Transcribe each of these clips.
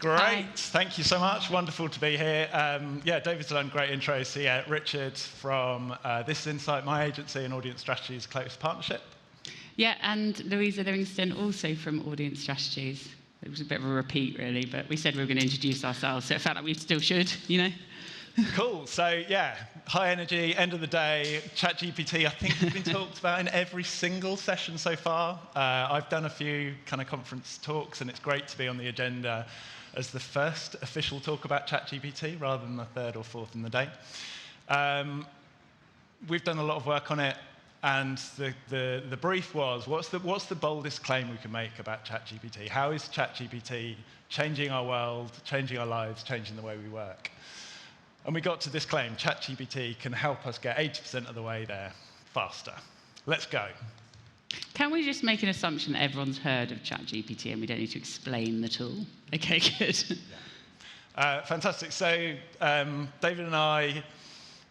Great. Hi. Thank you so much. Wonderful to be here. Yeah, David's done great intros. So yeah, Richard from This is Insight, my agency, and Audience Strategies close partnership. Yeah, and Louisa Livingston, also from Audience Strategies. It was a bit of a repeat, really, but we said we were going to introduce ourselves, so it felt like we still should, you know? Cool. So yeah, high energy, end of the day. ChatGPT, I think, has been talked about in every single session so far. I've done a few kind of conference talks, and it's great to be on the agenda as the first official talk about ChatGPT rather than the third or fourth in the day. We've done a lot of work on it, and the brief was, what's the boldest claim we can make about ChatGPT? How is ChatGPT changing our world, changing our lives, changing the way we work? And we got to this claim: ChatGPT can help us get 80% of the way there faster. Let's go. Can we just make an assumption that everyone's heard of ChatGPT and we don't need to explain the tool? Okay, good. Yeah. Fantastic. So David and I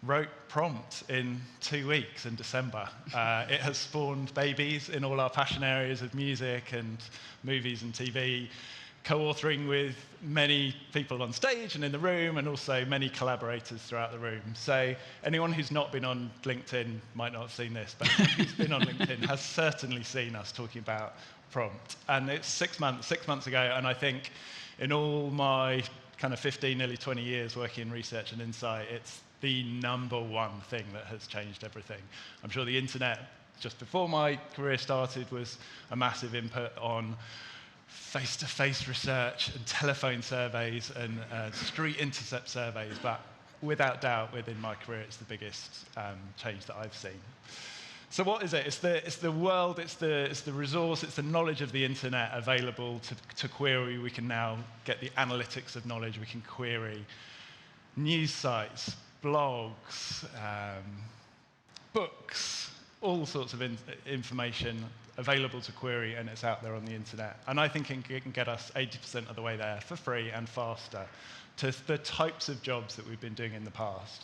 wrote prompt in 2 weeks in December. It has spawned babies in all our passion areas of music and movies and TV, co-authoring with many people on stage and in the room, and also many collaborators throughout the room. So anyone who's not been on LinkedIn might not have seen this, but anyone who's been on LinkedIn has certainly seen us talking about prompt. And it's 6 months ago, and I think in all my kind of 15, nearly 20 years working in research and insight, it's the #1 thing that has changed everything. I'm sure the internet, just before my career started, was a massive input on face-to-face research and telephone surveys and street intercept surveys, but without doubt, within my career, it's the biggest change that I've seen. So what is it? It's the world, it's the resource, it's the knowledge of the internet available to query. We can now get the analytics of knowledge. We can query news sites, blogs, books, all sorts of information available to query, and it's out there on the internet. And I think it can get us 80% of the way there for free and faster to the types of jobs that we've been doing in the past.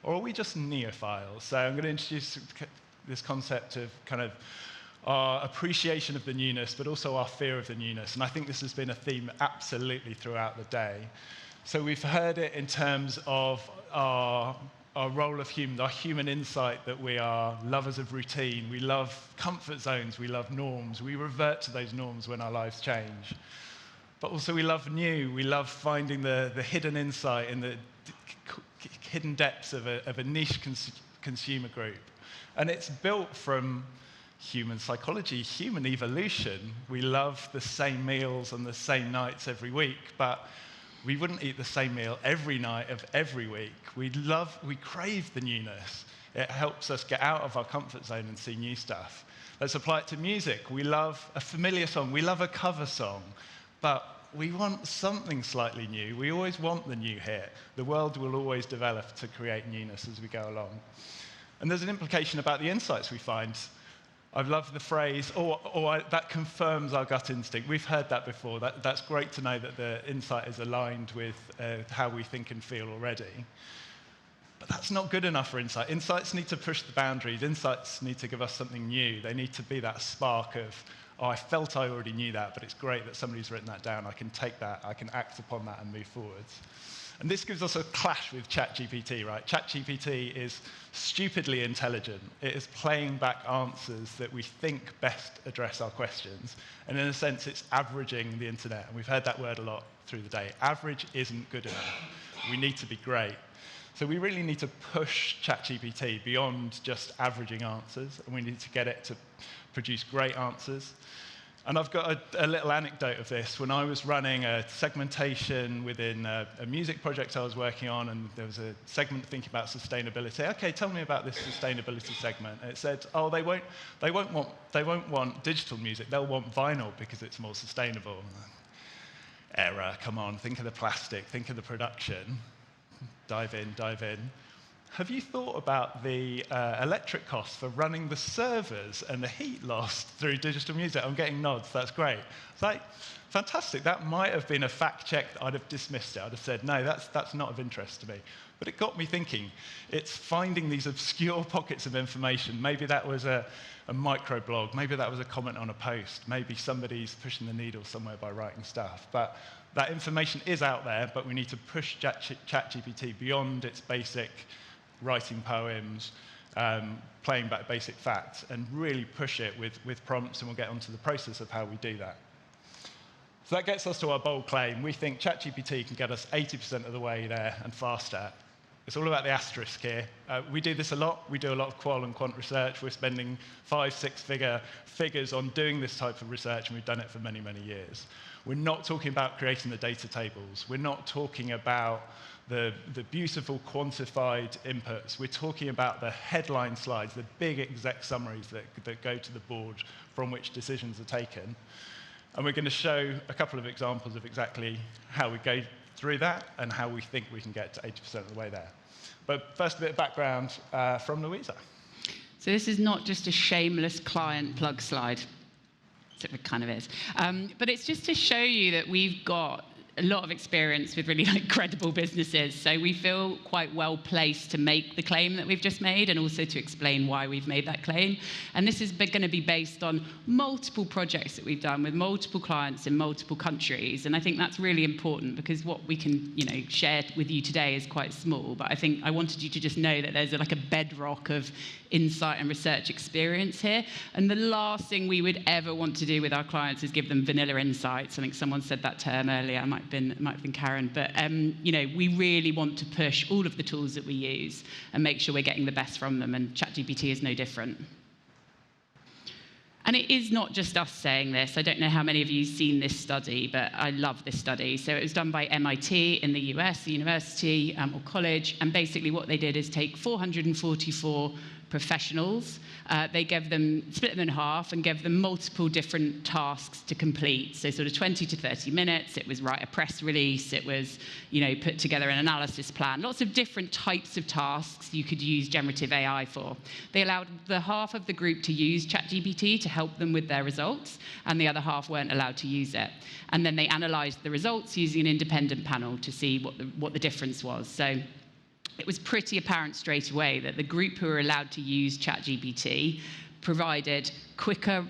Or are we just neophiles? So I'm going to introduce this concept of kind of our appreciation of the newness, but also our fear of the newness. And I think this has been a theme absolutely throughout the day. So we've heard it in terms of our role of humans, our human insight, that we are lovers of routine, we love comfort zones, we love norms, we revert to those norms when our lives change. But also we love new, we love finding the hidden insight in the hidden depths of a niche consumer group. And it's built from human psychology, human evolution. We love the same meals on the same nights every week, but we wouldn't eat the same meal every night of every week. We crave the newness. It helps us get out of our comfort zone and see new stuff. Let's apply it to music. We love a familiar song. We love a cover song, but we want something slightly new. We always want the new hit. The world will always develop to create newness as we go along. And there's an implication about the insights we find. I've loved the phrase, that confirms our gut instinct. We've heard that before. That's great to know that the insight is aligned with how we think and feel already. But that's not good enough for insight. Insights need to push the boundaries. Insights need to give us something new. They need to be that spark of, oh, I felt I already knew that, but it's great that somebody's written that down. I can take that, I can act upon that and move forwards. And this gives us a clash with ChatGPT, right? ChatGPT is stupidly intelligent. It is playing back answers that we think best address our questions. And in a sense, it's averaging the internet. And we've heard that word a lot through the day. Average isn't good enough. We need to be great. So we really need to push ChatGPT beyond just averaging answers. And we need to get it to produce great answers. And I've got a little anecdote of this. When I was running a segmentation within a music project I was working on, and there was a segment thinking about sustainability. Okay, tell me about this sustainability segment. And it said, oh, they won't want digital music. They'll want vinyl because it's more sustainable. Error, come on, think of the plastic, think of the production. Dive in, dive in. Have you thought about the electric costs for running the servers and the heat loss through digital music? I'm getting nods, that's great. It's like, fantastic, that might have been a fact check. I'd have dismissed it. I'd have said, no, that's not of interest to me. But it got me thinking. It's finding these obscure pockets of information. Maybe that was a microblog. Maybe that was a comment on a post. Maybe somebody's pushing the needle somewhere by writing stuff. But That information is out there, but we need to push ChatGPT beyond its basic writing poems, playing back basic facts, and really push it with prompts, and we'll get onto the process of how we do that. So that gets us to our bold claim. We think ChatGPT can get us 80% of the way there and faster. It's all about the asterisk here. We do this a lot. We do a lot of qual and quant research. We're spending 5-6 figures on doing this type of research, and we've done it for many, many years. We're not talking about creating the data tables. We're not talking about the beautiful quantified inputs. We're talking about the headline slides, the big exec summaries that go to the board from which decisions are taken. And we're going to show a couple of examples of exactly how we go through that and how we think we can get to 80% of the way there. But first, a bit of background from Louisa. So this is not just a shameless client plug slide. It kind of is. But it's just to show you that we've got a lot of experience with really credible businesses. So we feel quite well placed to make the claim that we've just made and also to explain why we've made that claim. And this is going to be based on multiple projects that we've done with multiple clients in multiple countries. And I think that's really important because what we can share with you today is quite small. But I think I wanted you to just know that there's a bedrock of insight and research experience here. And the last thing we would ever want to do with our clients is give them vanilla insights. I think someone said that term earlier. It might have been Karen. But we really want to push all of the tools that we use and make sure we're getting the best from them. And ChatGPT is no different. And it is not just us saying this. I don't know how many of you have seen this study, but I love this study. So it was done by MIT in the US, the university or college. And basically what they did is take 444 professionals. They split them in half and gave them multiple different tasks to complete. So sort of 20 to 30 minutes. It was write a press release. It was, put together an analysis plan. Lots of different types of tasks you could use generative AI for. They allowed the half of the group to use ChatGPT to help them with their results, and the other half weren't allowed to use it. And then they analyzed the results using an independent panel to see what the difference was. So it was pretty apparent straight away that the group who were allowed to use ChatGPT provided quicker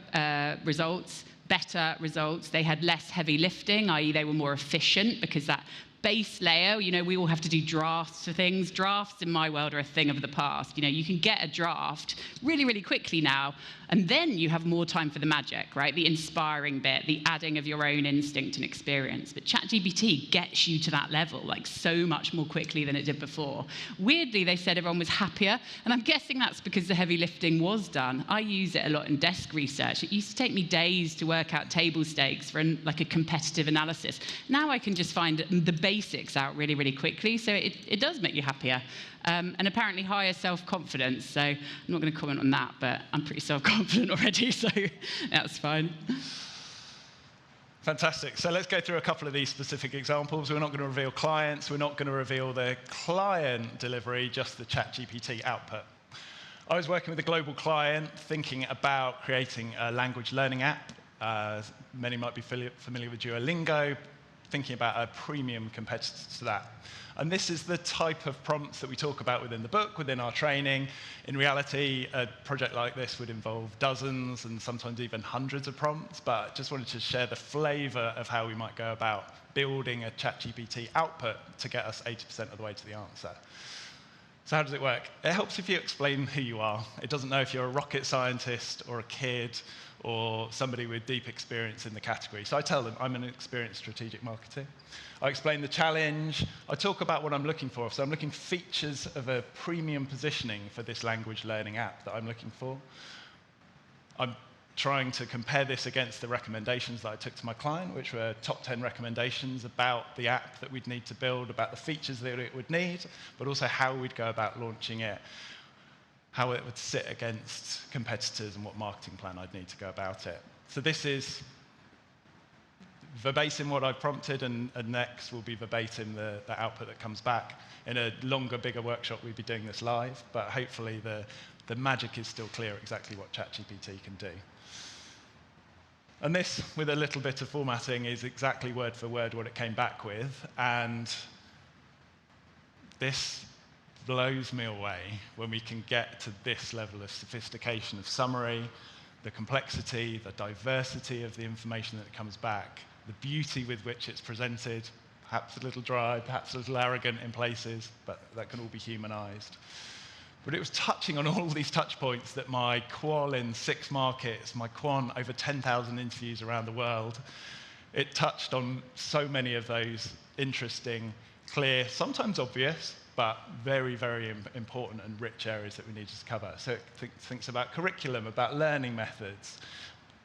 results, better results. They had less heavy lifting, i.e. they were more efficient because that base layer, we all have to do drafts for things. Drafts in my world are a thing of the past. You can get a draft really, really quickly now, and then you have more time for the magic, right? The inspiring bit, the adding of your own instinct and experience. But ChatGPT gets you to that level, so much more quickly than it did before. Weirdly, they said everyone was happier, and I'm guessing that's because the heavy lifting was done. I use it a lot in desk research. It used to take me days to work out table stakes for a competitive analysis. Now I can just find the basics out really, really quickly, so it does make you happier. And apparently higher self-confidence, so I'm not going to comment on that, but I'm pretty self-confident already, so that's fine. Fantastic. So let's go through a couple of these specific examples. We're not going to reveal clients. We're not going to reveal the client delivery, just the ChatGPT output. I was working with a global client thinking about creating a language learning app. Many might be familiar with 𝘊𝘬𝘭𝘵, thinking about a premium competitor to that. And this is the type of prompts that we talk about within the book, within our training. In reality, a project like this would involve dozens and sometimes even hundreds of prompts, but just wanted to share the flavor of how we might go about building a ChatGPT output to get us 80% of the way to the answer. So how does it work? It helps if you explain who you are. It doesn't know if you're a rocket scientist or a kid or somebody with deep experience in the category. So I tell them I'm an experienced strategic marketer. I explain the challenge. I talk about what I'm looking for. So I'm looking for features of a premium positioning for this language learning app that I'm looking for. I'm trying to compare this against the recommendations that I took to my client, which were top 10 recommendations about the app that we'd need to build, about the features that it would need, but also how we'd go about launching it, how it would sit against competitors, and what marketing plan I'd need to go about it. So this is verbatim what I've prompted, and next will be verbatim the output that comes back. In a longer, bigger workshop, we'll be doing this live, but hopefully the magic is still clear exactly what ChatGPT can do. And this, with a little bit of formatting, is exactly word for word what it came back with, and this blows me away when we can get to this level of sophistication of summary, the complexity, the diversity of the information that comes back. the beauty with which it's presented, perhaps a little dry, perhaps a little arrogant in places, but that can all be humanized. But it was touching on all these touch points that my qual in 6 markets, my quant over 10,000 interviews around the world, it touched on so many of those interesting, clear, sometimes obvious, but very, very important and rich areas that we needed to cover. So it thinks about curriculum, about learning methods,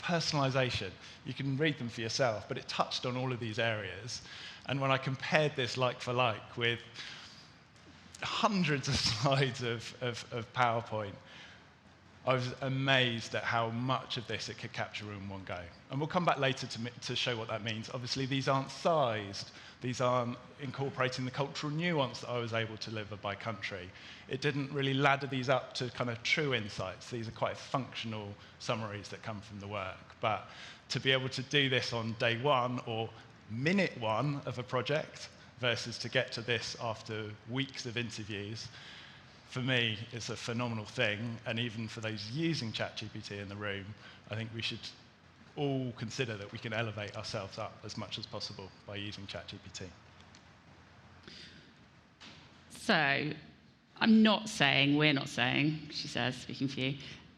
personalization. You can read them for yourself, but it touched on all of these areas. And when I compared this like for like with hundreds of slides of PowerPoint, I was amazed at how much of this it could capture in one go. And we'll come back later to show what that means. Obviously, these aren't sized. These aren't incorporating the cultural nuance that I was able to deliver by country. It didn't really ladder these up to kind of true insights. These are quite functional summaries that come from the work. But to be able to do this on day 1 or minute 1 of a project versus to get to this after weeks of interviews, for me, it's a phenomenal thing. And even for those using ChatGPT in the room, I think we should all consider that we can elevate ourselves up as much as possible by using ChatGPT. So we're not saying, she says, speaking for you,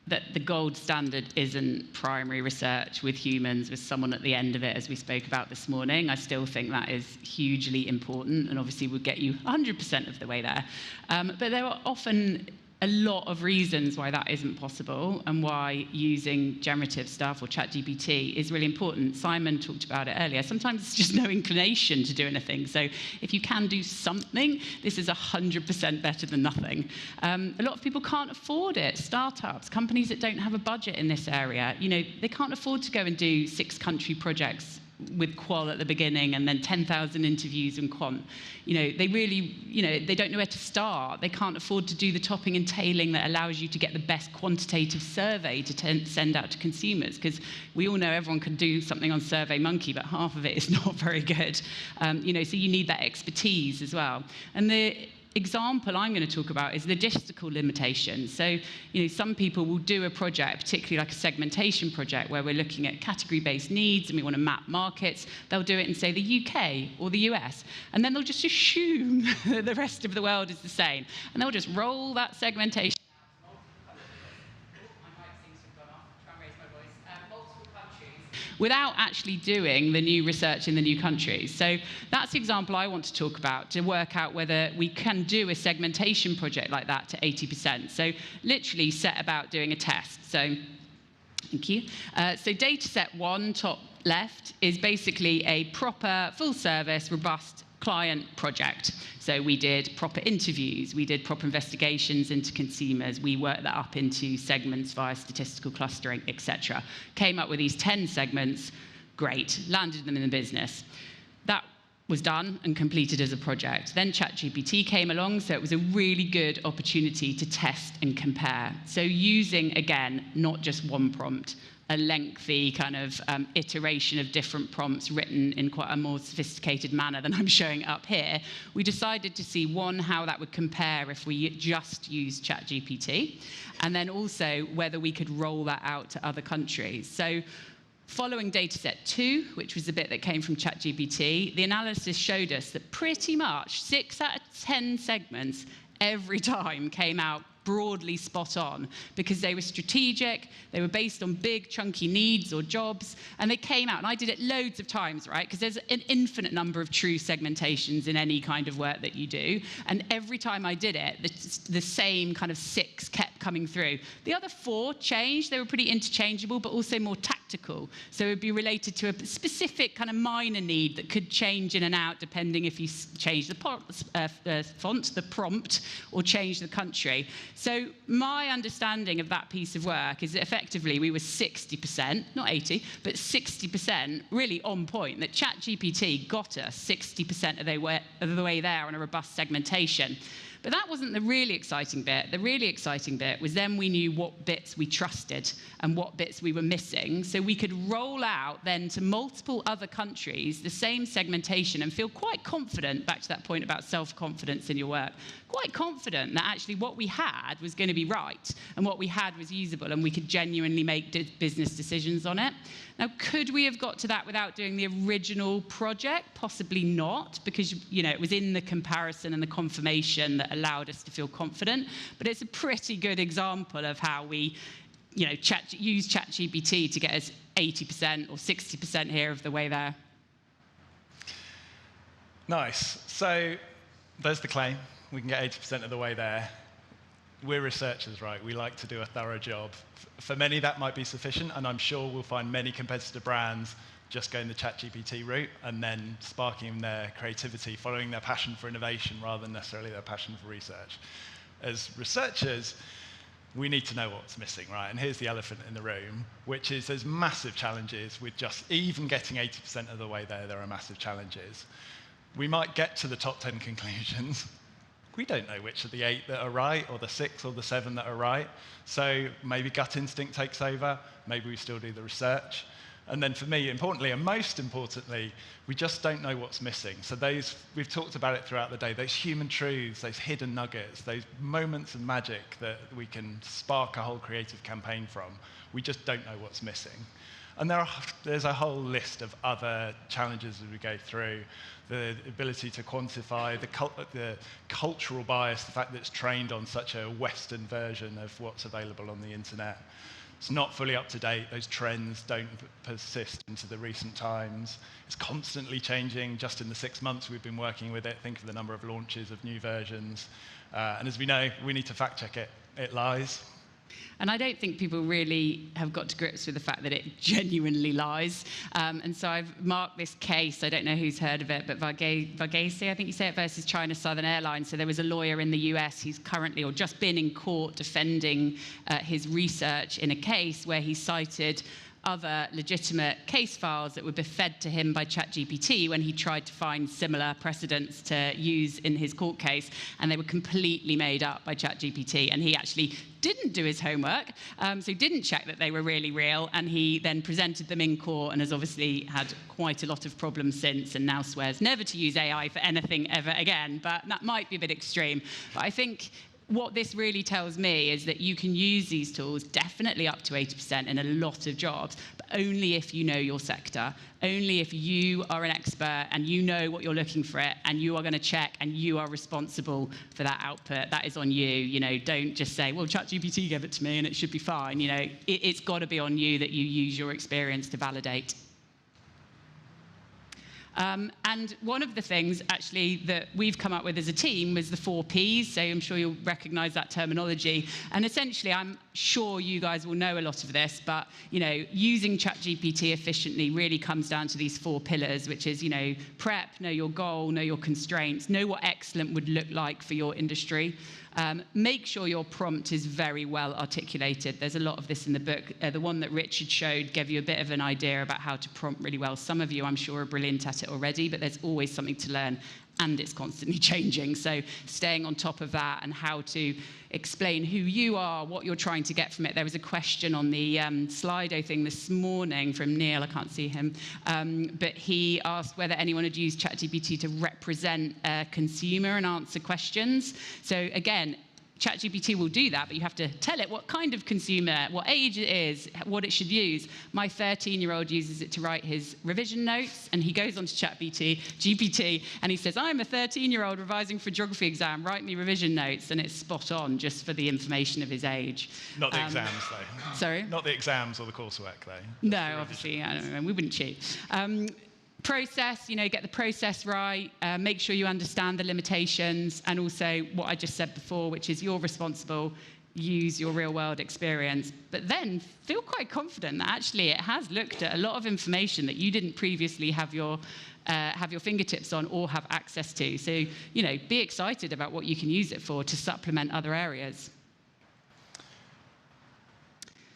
that the gold standard isn't primary research with humans, with someone at the end of it, as we spoke about this morning. I still think that is hugely important, and obviously would get you 100% of the way there. But there are often a lot of reasons why that isn't possible and why using generative stuff or ChatGPT is really important. Simon talked about it earlier. Sometimes it's just no inclination to do anything. So if you can do something, this is 100% better than nothing. A lot of people can't afford it. Startups, companies that don't have a budget in this area, they can't afford to go and do 6-country projects with qual at the beginning and then 10,000 interviews in quant. They really, they don't know where to start. They can't afford to do the topping and tailing that allows you to get the best quantitative survey to send out to consumers, because we all know everyone can do something on SurveyMonkey, but half of it is not very good. So you need that expertise as well. And the example I'm going to talk about is logistical limitations. So, some people will do a project, particularly like a segmentation project, where we're looking at category-based needs and we want to map markets. They'll do it in, say, the UK or the US, and then they'll just assume that the rest of the world is the same, and they'll just roll that segmentation. Without actually doing the new research in the new countries. So that's the example I want to talk about to work out whether we can do a segmentation project like that to 80%. So literally set about doing a test. So, thank you. So data set 1, top left, is basically a proper, full-service, robust client project. So we did proper interviews, we did proper investigations into consumers, we worked that up into segments via statistical clustering, etc. Came up with these 10 segments, great, landed them in the business. That was done and completed as a project. Then ChatGPT came along, so it was a really good opportunity to test and compare. So using, again, not just one prompt, a lengthy kind of iteration of different prompts written in quite a more sophisticated manner than I'm showing up here, we decided to see, one, how that would compare if we just used ChatGPT, and then also whether we could roll that out to other countries. So following dataset 2, which was the bit that came from ChatGPT, the analysis showed us that pretty much 6 out of 10 segments every time came out broadly spot on, because they were strategic, they were based on big chunky needs or jobs, and they came out, and I did it loads of times, right, because there's an infinite number of true segmentations in any kind of work that you do, and every time I did it, the same kind of 6 kept coming through. The other 4 changed. They were pretty interchangeable, but also more tactical, so it would be related to a specific kind of minor need that could change in and out depending if you change the font, the prompt, or change the country. So my understanding of that piece of work is that effectively we were 60%, not 80, but 60% really on point, that ChatGPT got us 60% of the way there on a robust segmentation. But that wasn't the really exciting bit. The really exciting bit was then we knew what bits we trusted and what bits we were missing, so we could roll out then to multiple other countries the same segmentation and feel quite confident, back to that point about self-confidence in your work, quite confident that actually what we had was going to be right and what we had was usable and we could genuinely make business decisions on it. Now, could we have got to that without doing the original project? Possibly not, because it was in the comparison and the confirmation that allowed us to feel confident. But it's a pretty good example of how we use ChatGPT to get us 80% or 60% here of the way there. Nice. So there's the claim. We can get 80% of the way there. We're researchers, right? We like to do a thorough job. For many, that might be sufficient, and I'm sure we'll find many competitor brands just going the ChatGPT route and then sparking their creativity, following their passion for innovation rather than necessarily their passion for research. As researchers, we need to know what's missing, right? And here's the elephant in the room, which is there's massive challenges with just even getting 80% of the way there. There are massive challenges. We might get to the top 10 conclusions. We don't know which of the 8 that are right, or the 6 or the 7 that are right. So maybe gut instinct takes over. Maybe we still do the research. And then for me, importantly, and most importantly, we just don't know what's missing. So we've talked about it throughout the day, those human truths, those hidden nuggets, those moments of magic that we can spark a whole creative campaign from, we just don't know what's missing. And there's a whole list of other challenges as we go through. The ability to quantify, the cultural bias, the fact that it's trained on such a Western version of what's available on the internet. It's not fully up to date. Those trends don't persist into the recent times. It's constantly changing. Just in the 6 months we've been working with it, think of the number of launches of new versions. And as we know, we need to fact check it. It lies. And I don't think people really have got to grips with the fact that it genuinely lies. And so I've marked this case, I don't know who's heard of it, but 𝘧𝘢𝘴𝘵𝘬, I think you say it, versus China Southern Airlines. So there was a lawyer in the US who's currently, or just been in court defending his research in a case where he cited other legitimate case files that were fed to him by ChatGPT when he tried to find similar precedents to use in his court case, and they were completely made up by ChatGPT, and he actually didn't do his homework, so he didn't check that they were really real, and he then presented them in court and has obviously had quite a lot of problems since, and now swears never to use AI for anything ever again, but that might be a bit extreme. But I think what this really tells me is that you can use these tools definitely up to 80% in a lot of jobs, but only if you know your sector, only if you are an expert and you know what you're looking for it and you are going to check and you are responsible for that output. That is on you. Don't just say, well, ChatGPT gave it to me and it should be fine. It's got to be on you that you use your experience to validate. And one of the things, actually, that we've come up with as a team was the 4 Ps, so I'm sure you'll recognize that terminology. And essentially, I'm sure you guys will know a lot of this, but, using ChatGPT efficiently really comes down to these 4 pillars, which is, prep, know your goal, know your constraints, know what excellent would look like for your industry. Make sure your prompt is very well articulated. There's a lot of this in the book. The one that Richard showed gave you a bit of an idea about how to prompt really well. Some of you, I'm sure, are brilliant at it already, but there's always something to learn, and it's constantly changing. So staying on top of that and how to explain who you are, what you're trying to get from it. There was a question on the Slido thing this morning from Neil, I can't see him, but he asked whether anyone had used ChatGPT to represent a consumer and answer questions. So again, ChatGPT will do that, but you have to tell it what kind of consumer, what age it is, what it should use. My 13-year-old uses it to write his revision notes, and he goes onto ChatGPT, and he says, I'm a 13-year-old revising for a geography exam, write me revision notes, and it's spot on just for the information of his age. Not the exams, though. Sorry? Not the exams or the coursework, though. No, obviously, I don't know, we wouldn't cheat. Process, get the process right, make sure you understand the limitations, and also what I just said before, which is you're responsible, use your real-world experience, but then feel quite confident that actually it has looked at a lot of information that you didn't previously have your fingertips on or have access to. So, be excited about what you can use it for to supplement other areas.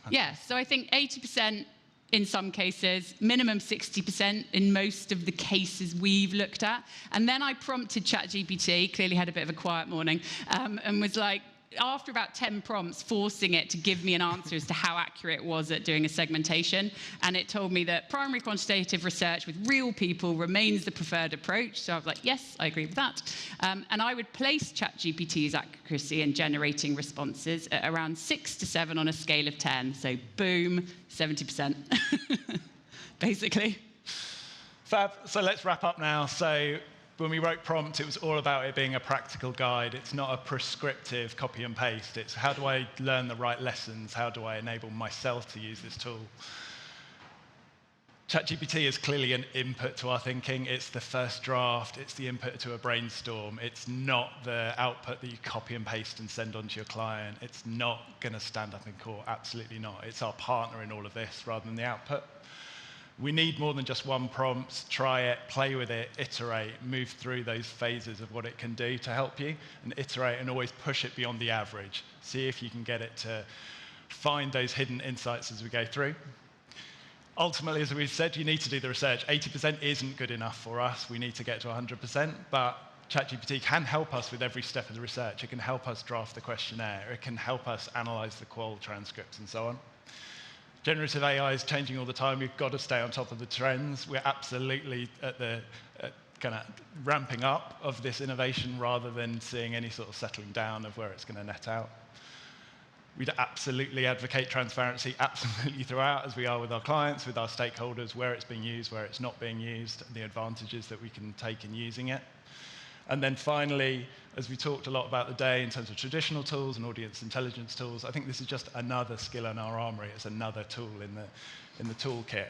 Yeah, so I think 80%, in some cases, minimum 60% in most of the cases we've looked at. And then I prompted ChatGPT, clearly had a bit of a quiet morning, and was like, after about 10 prompts, forcing it to give me an answer as to how accurate it was at doing a segmentation. And it told me that primary quantitative research with real people remains the preferred approach. So I was like, yes, I agree with that. And I would place ChatGPT's accuracy in generating responses at around 6 to 7 on a scale of 10. So boom, 70%, basically. Fab. So let's wrap up now. So when we wrote prompt, it was all about it being a practical guide. It's not a prescriptive copy and paste. It's how do I learn the right lessons? How do I enable myself to use this tool? ChatGPT is clearly an input to our thinking. It's the first draft. It's the input to a brainstorm. It's not the output that you copy and paste and send on to your client. It's not going to stand up in court. Absolutely not. It's our partner in all of this rather than the output. We need more than just one prompt. Try it, play with it, iterate, move through those phases of what it can do to help you, and iterate and always push it beyond the average. See if you can get it to find those hidden insights as we go through. Ultimately, as we've said, you need to do the research. 80% isn't good enough for us. We need to get to 100%, but ChatGPT can help us with every step of the research. It can help us draft the questionnaire. It can help us analyze the qual transcripts and so on. Generative AI is changing all the time. We've got to stay on top of the trends. We're absolutely at the kind of ramping up of this innovation rather than seeing any sort of settling down of where it's going to net out. We'd absolutely advocate transparency absolutely throughout, as we are with our clients, with our stakeholders, where it's being used, where it's not being used, the advantages that we can take in using it. And then finally, as we talked a lot about the day in terms of traditional tools and audience intelligence tools, I think this is just another skill in our armory. It's another tool in the toolkit.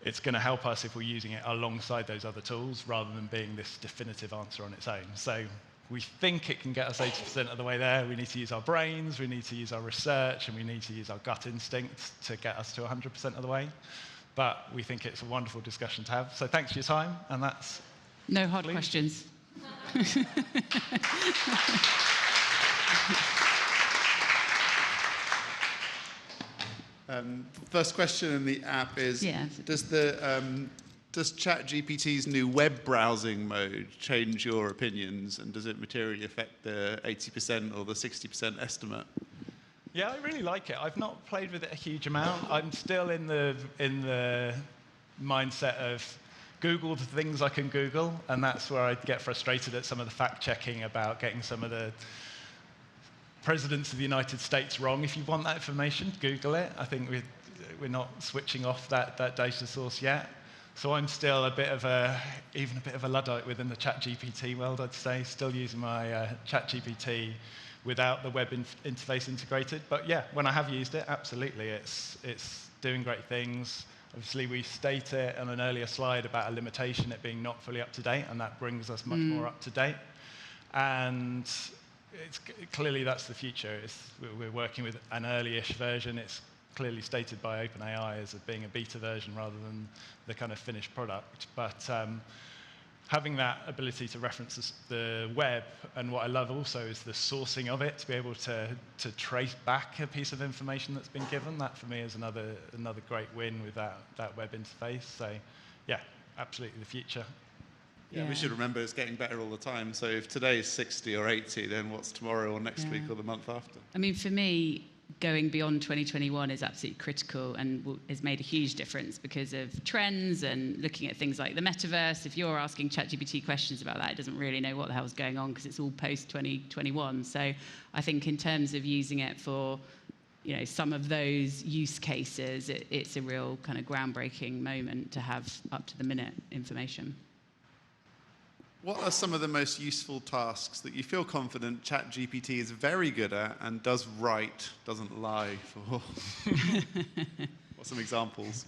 It's going to help us if we're using it alongside those other tools rather than being this definitive answer on its own. So we think it can get us 80% of the way there. We need to use our brains, we need to use our research, and we need to use our gut instincts to get us to 100% of the way. But we think it's a wonderful discussion to have. So thanks for your time, and that's... No hard questions. First question in the app is, does ChatGPT's new web browsing mode change your opinions, and does it materially affect the 80% or the 60% estimate? Yeah, I really like it. I've not played with it a huge amount. I'm still in the mindset of Google the things I can Google, and that's where I get frustrated at some of the fact-checking about getting some of the presidents of the United States wrong. If you want that information, Google it. I think we're not switching off that data source yet. So I'm still even a bit of a Luddite within the ChatGPT world, I'd say, still using my ChatGPT without the web interface integrated. But yeah, when I have used it, absolutely, it's doing great things. Obviously, we state it on an earlier slide about a limitation, it being not fully up to date, and that brings us much more up to date. And clearly, that's the future. We're working with an early-ish version. It's clearly stated by OpenAI as being a beta version rather than the kind of finished product. But having that ability to reference the web, and what I love also is the sourcing of it, to be able to trace back a piece of information that's been given. That, for me, is another great win with that web interface. So, yeah, absolutely the future. Yeah, we should remember it's getting better all the time. So if today is 60 or 80, then what's tomorrow or next week or the month after? I mean, for me, going beyond 2021 is absolutely critical and has made a huge difference because of trends and looking at things like the metaverse. If you're asking ChatGPT questions about that, it doesn't really know what the hell's going on because it's all post-2021. So I think in terms of using it for some of those use cases, it's a real kind of groundbreaking moment to have up-to-the-minute information. What are some of the most useful tasks that you feel confident ChatGPT is very good at and does right, doesn't lie for? What are some examples?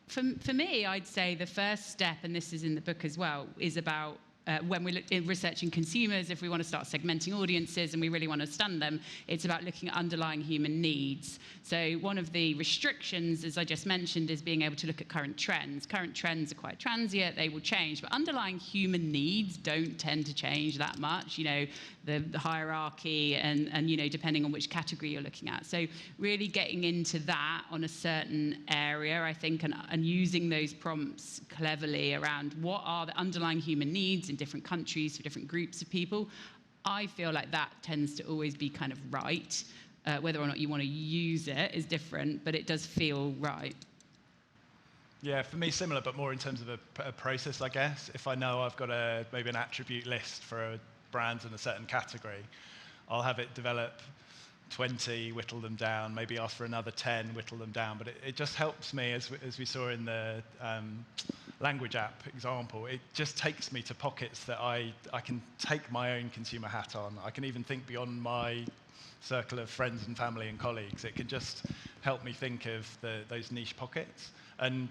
For me, I'd say the first step, and this is in the book as well, is about when we're researching consumers, if we want to start segmenting audiences and we really want to understand them, it's about looking at underlying human needs. So one of the restrictions, as I just mentioned, is being able to look at current trends. Current trends are quite transient, they will change, but underlying human needs don't tend to change that much, you know, the hierarchy and, you know, depending on which category you're looking at. So really getting into that on a certain area, I think, and using those prompts cleverly around what are the underlying human needs in different countries for different groups of people, I feel like that tends to always be kind of right. Whether or not you want to use it is different, but it does feel right. Yeah, for me, similar, but more in terms of a process, I guess. If I know I've got maybe an attribute list for a brand in a certain category, I'll have it develop 20, whittle them down, maybe ask for another 10, whittle them down. But it just helps me, as we saw in the language app example, it just takes me to pockets that I can take my own consumer hat on. I can even think beyond my circle of friends and family and colleagues. It can just help me think of those niche pockets. And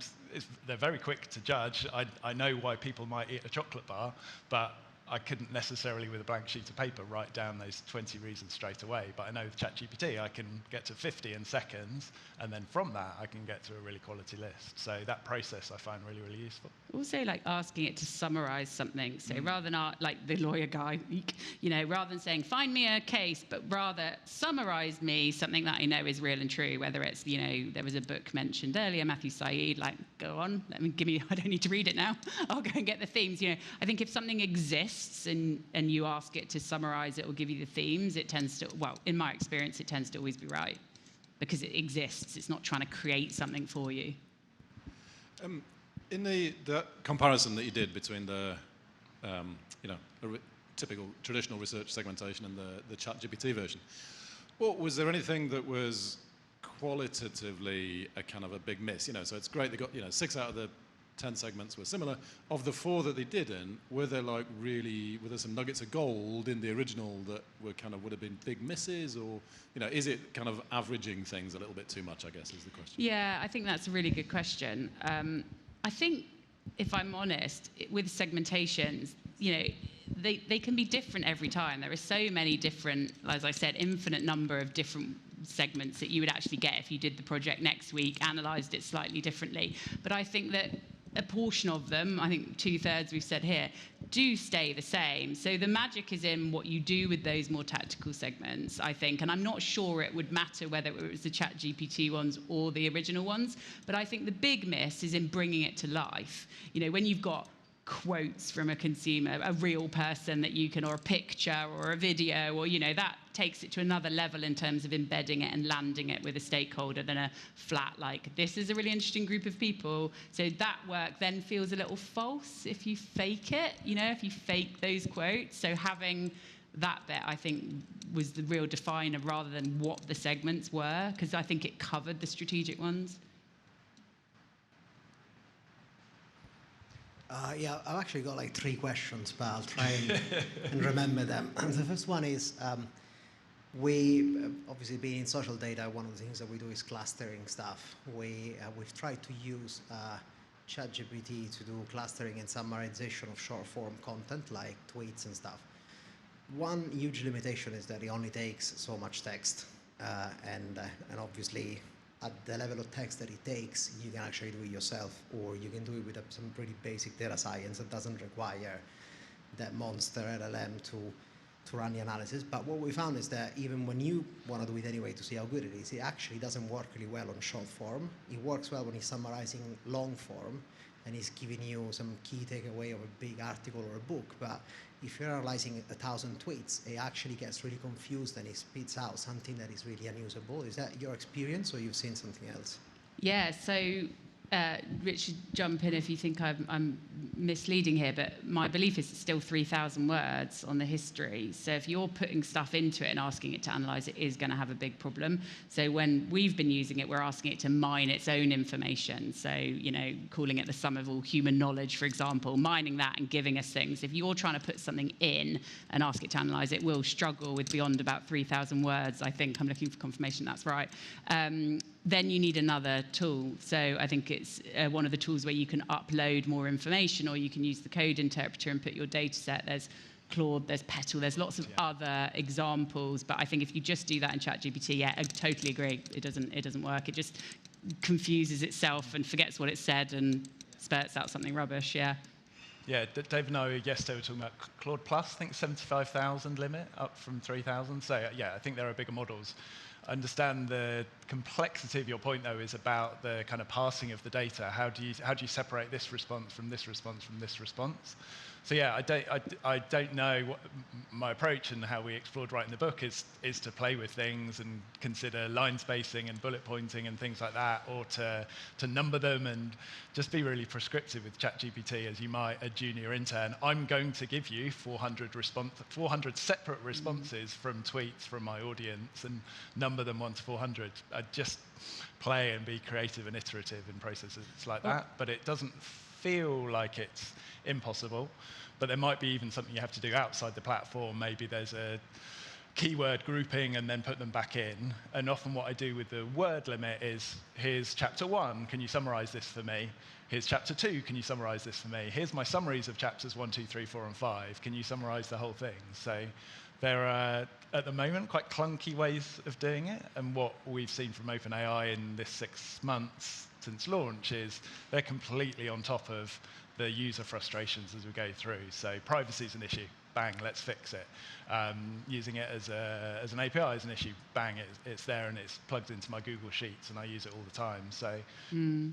they're very quick to judge. I know why people might eat a chocolate bar, but I couldn't necessarily, with a blank sheet of paper, write down those 20 reasons straight away. But I know with ChatGPT, I can get to 50 in seconds, and then from that, I can get to a really quality list. So that process I find really, really useful. Also, like asking it to summarize something. So rather than, like the lawyer guy, you know, rather than saying, find me a case, but rather summarize me something that I know is real and true, whether it's, you know, there was a book mentioned earlier, Matthew Syed, like, go on, give me, I don't need to read it now. I'll go and get the themes. You know, I think if something exists, and you ask it to summarize it or give you the themes, it tends to, well, in my experience, it tends to always be right because it exists. It's not trying to create something for you. In the comparison that you did between the, you know, typical traditional research segmentation and the ChatGPT version, was there anything that was qualitatively a kind of a big miss? You know, so it's great they got, you know, 6 out of the 10 segments were similar. Of the 4 that they didn't, were there some nuggets of gold in the original that would have been big misses, or, you know, is it kind of averaging things a little bit too much, I guess, is the question. Yeah, I think that's a really good question. I think, if I'm honest, with segmentations, you know, they can be different every time. There are so many different, as I said, infinite number of different segments that you would actually get if you did the project next week, analysed it slightly differently. But I think that a portion of them, I think 2/3 we've said here, do stay the same. So the magic is in what you do with those more tactical segments, I think. And I'm not sure it would matter whether it was the ChatGPT ones or the original ones. But I think the big miss is in bringing it to life. You know, when you've got quotes from a consumer, a real person that you can, or a picture or a video, or, you know, that takes it to another level in terms of embedding it and landing it with a stakeholder than a flat, like, this is a really interesting group of people. So that work then feels a little false if you fake it, you know, if you fake those quotes. So having that bit, I think, was the real definer rather than what the segments were, because I think it covered the strategic ones. Yeah, I've actually got like 3 questions, but I'll try and remember them. The first one is, we, obviously being in social data, one of the things that we do is clustering stuff. We've tried to use ChatGPT to do clustering and summarization of short form content like tweets and stuff. One huge limitation is that it only takes so much text, and obviously at the level of text that it takes, you can actually do it yourself, or you can do it with some pretty basic data science that doesn't require that monster LLM to run the analysis. But what we found is that even when you want to do it anyway to see how good it is, it actually doesn't work really well on short form. It works well when it's summarizing long form and it's giving you some key takeaway of a big article or a book. But if you're analyzing 1,000 tweets, it actually gets really confused and it spits out something that is really unusable. Is that your experience, or you've seen something else? Yeah, so Richard, jump in if you think I'm misleading here, but my belief is it's still 3,000 words on the history. So if you're putting stuff into it and asking it to analyse, it is going to have a big problem. So when we've been using it, we're asking it to mine its own information. So, you know, calling it the sum of all human knowledge, for example, mining that and giving us things. If you're trying to put something in and ask it to analyse, it will struggle with beyond about 3,000 words. I think I'm looking for confirmation that's right. then you need another tool. So I think it's one of the tools where you can upload more information, or you can use the code interpreter and put your data set. There's Claude, there's Petal, there's lots of other examples. But I think if you just do that in ChatGPT, yeah, I totally agree. It doesn't work. It just confuses itself and forgets what it said and spurts out something rubbish, yeah. Yeah, Dave and I yesterday were talking about Claude Plus, I think 75,000 limit, up from 3,000. So yeah, I think there are bigger models. I understand the complexity of your point, though, is about the kind of parsing of the data. How do you separate this response from this response from this response? So yeah, I don't know what my approach and how we explored writing the book is to play with things and consider line spacing and bullet pointing and things like that, or to number them and just be really prescriptive with ChatGPT as you might a junior intern. I'm going to give you 400 separate responses from tweets from my audience and number them 1 to 400. I just play and be creative and iterative in processes like that, but it doesn't feel like it's impossible, but there might be even something you have to do outside the platform. Maybe there's a keyword grouping and then put them back in. And often what I do with the word limit is, here's chapter 1, can you summarize this for me? Here's chapter 2, can you summarize this for me? Here's my summaries of chapters 1, 2, 3, 4, and 5. Can you summarize the whole thing? So there are, at the moment, quite clunky ways of doing it. And what we've seen from OpenAI in this 6 months since launch is they're completely on top of the user frustrations as we go through. So privacy is an issue. Bang, let's fix it. Using it as an API is an issue. Bang, it's there and it's plugged into my Google Sheets and I use it all the time. So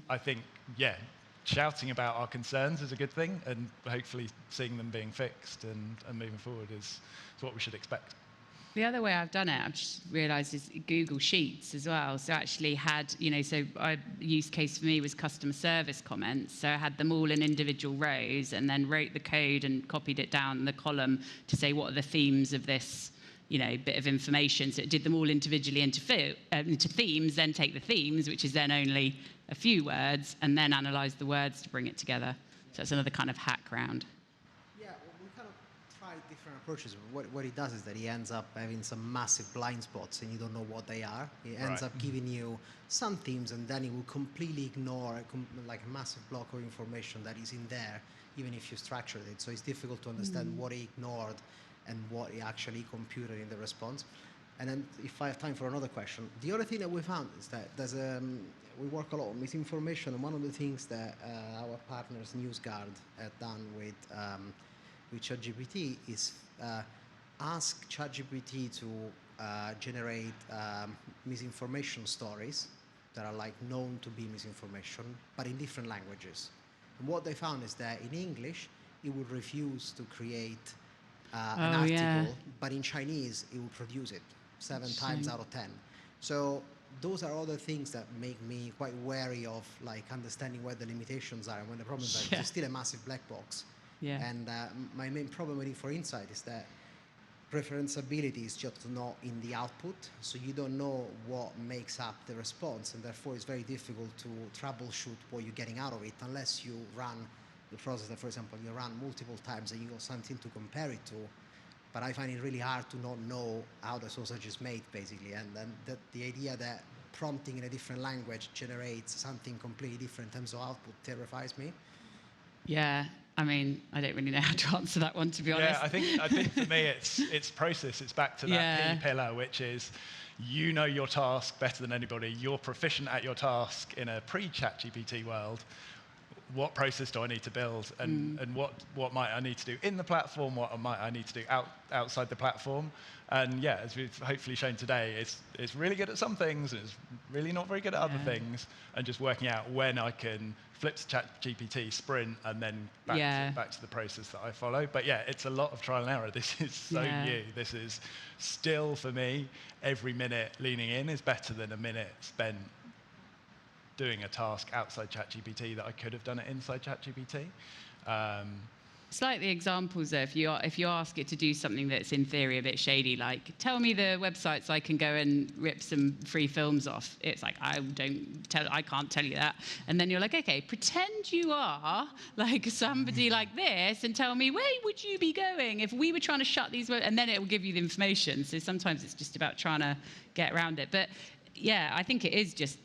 I think, yeah, shouting about our concerns is a good thing, and hopefully seeing them being fixed and moving forward is what we should expect. The other way I've done it, I've just realised, is Google Sheets as well. So I actually had, so a use case for me was customer service comments. So I had them all in individual rows and then wrote the code and copied it down the column to say what are the themes of this, bit of information. So it did them all individually into themes, then take the themes, which is then only a few words, and then analyse the words to bring it together. So that's another kind of hack round. Different approaches. What it does is that he ends up having some massive blind spots and you don't know what they are. He ends up giving you some themes, and then he will completely ignore like a massive block of information that is in there, even if you structured it. So it's difficult to understand what he ignored and what he actually computed in the response. And then if I have time for another question, the other thing that we found is that we work a lot on misinformation, and one of the things that our partners NewsGuard have done with ChatGPT is ask ChatGPT to generate misinformation stories that are like known to be misinformation, but in different languages. And what they found is that in English, it would refuse to create an article, but in Chinese, it will produce it 7 times out of 10. So those are other things that make me quite wary of like understanding where the limitations are and when the problems are. It's still a massive black box. Yeah. And my main problem with Info-Insight is that referenceability is just not in the output, so you don't know what makes up the response, and therefore it's very difficult to troubleshoot what you're getting out of it unless you run the process that, for example, you run multiple times and you got something to compare it to. But I find it really hard to not know how the sausage is made, basically, and then the idea that prompting in a different language generates something completely different in terms of output terrifies me. Yeah. I mean, I don't really know how to answer that one, to be honest. Yeah, I think for me it's process. It's back to that P pillar, which is you know your task better than anybody. You're proficient at your task in a pre-ChatGPT world. What process do I need to build, and what might I need to do in the platform? What might I need to do outside the platform? And yeah, as we've hopefully shown today, it's really good at some things, and it's really not very good at other things. And just working out when I can flip to ChatGPT, sprint, and then back to the process that I follow. But yeah, it's a lot of trial and error. This is so new. This is still, for me, every minute leaning in is better than a minute spent doing a task outside ChatGPT that I could have done it inside ChatGPT. It's like the examples there. If you ask it to do something that's in theory a bit shady, like tell me the websites I can go and rip some free films off. It's like I can't tell you that. And then you're like, okay, pretend you are like somebody like this, and tell me where would you be going if we were trying to shut these, and then it will give you the information. So sometimes it's just about trying to get around it. But yeah, I think it is just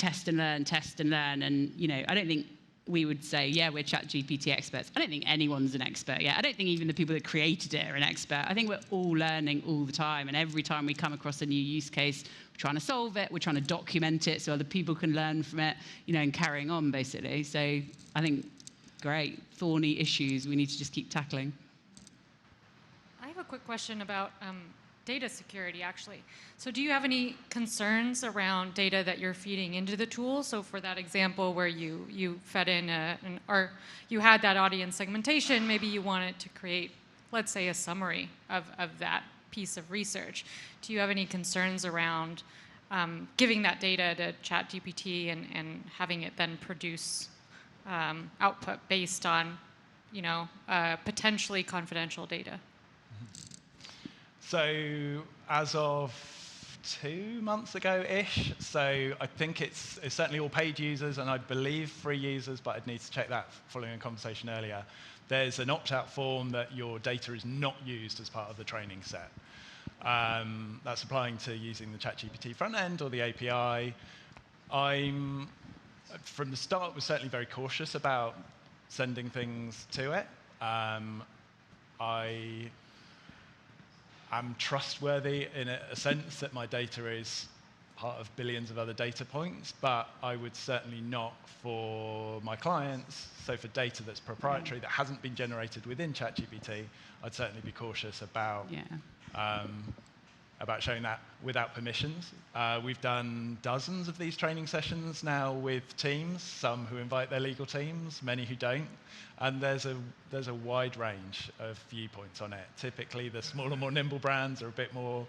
test and learn. And, you know, I don't think we would say, yeah, we're ChatGPT experts. I don't think anyone's an expert yet. I don't think even the people that created it are an expert. I think we're all learning all the time. And every time we come across a new use case, we're trying to solve it. We're trying to document it so other people can learn from it, you know, and carrying on, basically. So I think, great, thorny issues we need to just keep tackling. I have a quick question about data security, actually. So do you have any concerns around data that you're feeding into the tool? So for that example where you fed in or you had that audience segmentation, maybe you wanted to create, let's say, a summary of that piece of research. Do you have any concerns around giving that data to ChatGPT and having it then produce output based on, you know, potentially confidential data? So as of 2 months ago-ish, so I think it's certainly all paid users and I believe free users, but I'd need to check that following a conversation earlier. There's an opt-out form that your data is not used as part of the training set. That's applying to using the ChatGPT front end or the API. I'm, from the start, was certainly very cautious about sending things to it. I'm trustworthy in a sense that my data is part of billions of other data points, but I would certainly not for my clients. So for data that's proprietary, that hasn't been generated within ChatGPT, I'd certainly be cautious about showing that without permissions. We've done dozens of these training sessions now with teams, some who invite their legal teams, many who don't. And there's a wide range of viewpoints on it. Typically, the smaller, more nimble brands are a bit more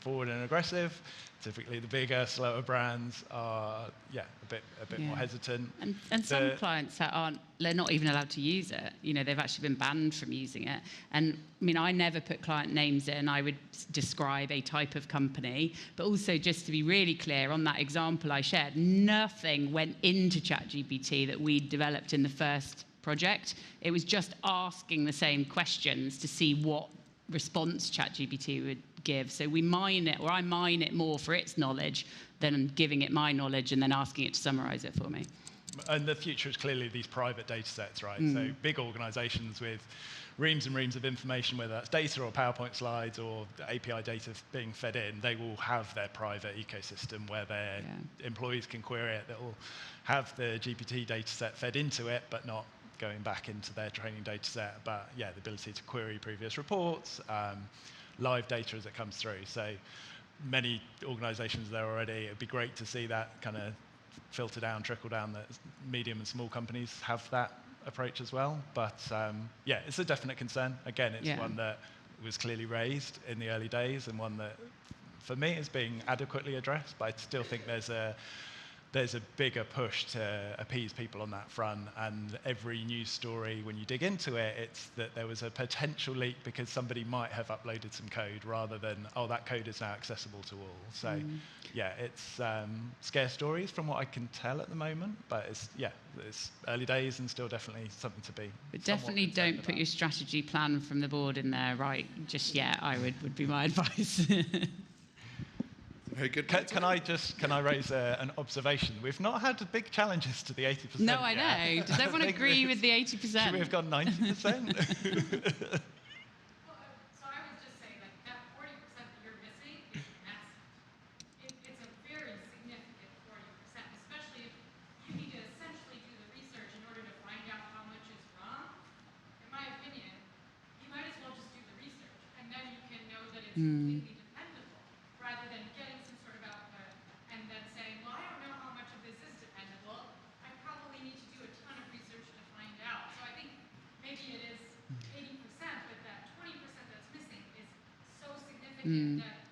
forward and aggressive. Typically, the bigger, slower brands are, a bit more hesitant. And some clients that they're not even allowed to use it. You know, they've actually been banned from using it. And I mean, I never put client names in. I would describe a type of company. But also, just to be really clear, on that example I shared, nothing went into ChatGPT that we developed in the first project. It was just asking the same questions to see what response ChatGPT would give. So we mine it, or I mine it more for its knowledge than giving it my knowledge and then asking it to summarize it for me. And the future is clearly these private data sets, right? So big organizations with reams and reams of information, whether that's data or PowerPoint slides or API data being fed in, they will have their private ecosystem where their employees can query it. That will have the GPT data set fed into it, but not going back into their training data set. But the ability to query previous reports, live data as it comes through. So many organizations there already. It'd be great to see that kind of filter down, trickle down, that medium and small companies have that approach as well. But it's a definite concern. Again, it's one that was clearly raised in the early days and one that, for me, is being adequately addressed. But I still think there's a bigger push to appease people on that front. And every news story, when you dig into it, it's that there was a potential leak because somebody might have uploaded some code rather than, oh, that code is now accessible to all. So, it's scare stories from what I can tell at the moment. But it's early days and still definitely something to be. But definitely don't put your strategy plan from the board in there right just yet, would be my advice. Very good. Can I raise an observation? We've not had big challenges to the 80%. No, I know. Does everyone agree with the 80%? Should we have gone 90%? So I was just saying, like, that 40% that you're missing is massive. It's a very significant 40%, especially if you need to essentially do the research in order to find out how much is wrong. In my opinion, you might as well just do the research, and then you can know that it's completely dependable, rather than getting some sort of output and then saying, well, I don't know how much of this is dependable. I probably need to do a ton of research to find out. So I think maybe it is 80%, but that 20% that's missing is so significant that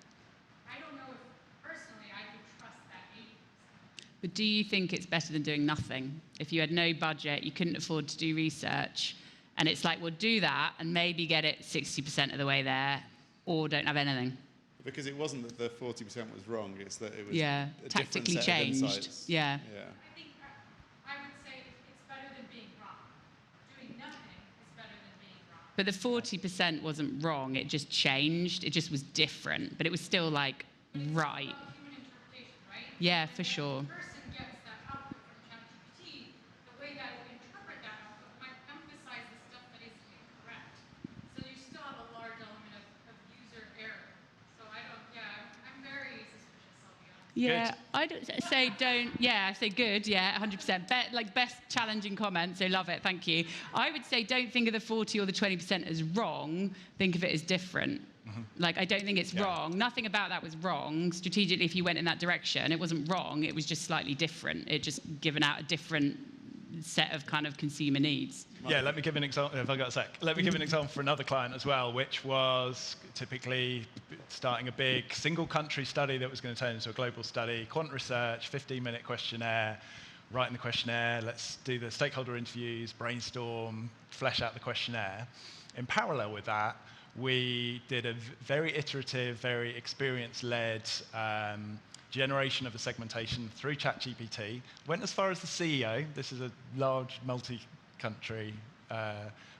I don't know if personally I could trust that 80%. But do you think it's better than doing nothing? If you had no budget, you couldn't afford to do research, and it's like, well, do that and maybe get it 60% of the way there, or don't have anything. Because it wasn't that the 40% was wrong, it's that it was a tactically changed. I think I would say it's better than being wrong. Doing nothing is better than being wrong. But the 40% wasn't wrong, it just changed. It just was different, but it was still like right. It's about human interpretation, right? Yeah, for sure. The person gets Yeah, Good. I'd say don't, yeah, I say good, yeah, 100%. Best challenging comment, so love it, thank you. I would say don't think of the 40 or the 20% as wrong, think of it as different. Like, I don't think it's wrong. Nothing about that was wrong. Strategically, if you went in that direction, it wasn't wrong, it was just slightly different. It just given out a different set of kind of consumer needs. Yeah, let me give an example, if I've got a sec. Let me give an example for another client as well, which was typically starting a big single country study that was going to turn into a global study, quant research, 15-minute questionnaire, writing the questionnaire, let's do the stakeholder interviews, brainstorm, flesh out the questionnaire. In parallel with that, we did a very iterative, very experience-led generation of the segmentation through ChatGPT. Went as far as the CEO. This is a large multi-country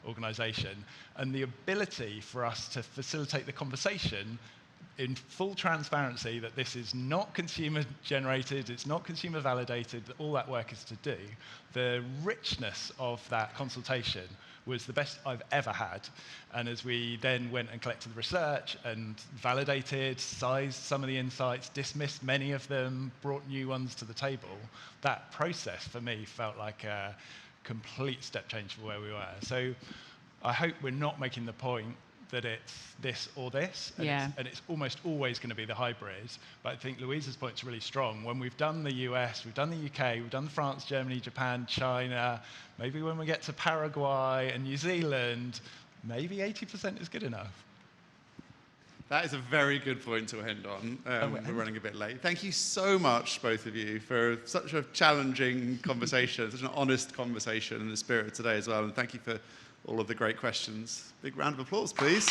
organization. And the ability for us to facilitate the conversation in full transparency that this is not consumer generated, it's not consumer validated, that all that work is to do. The richness of that consultation was the best I've ever had. And as we then went and collected the research and validated, sized some of the insights, dismissed many of them, brought new ones to the table, that process for me felt like a complete step change for where we were. So I hope we're not making the point that it's this or this, and it's almost always going to be the hybrid. But I think Louisa's point's really strong. When we've done the US, we've done the UK, we've done France, Germany, Japan, China, maybe when we get to Paraguay and New Zealand, maybe 80% is good enough. That is a very good point to end on. We're running a bit late. Thank you so much, both of you, for such a challenging conversation, such an honest conversation in the spirit of today as well. And thank you for all of the great questions. Big round of applause, please.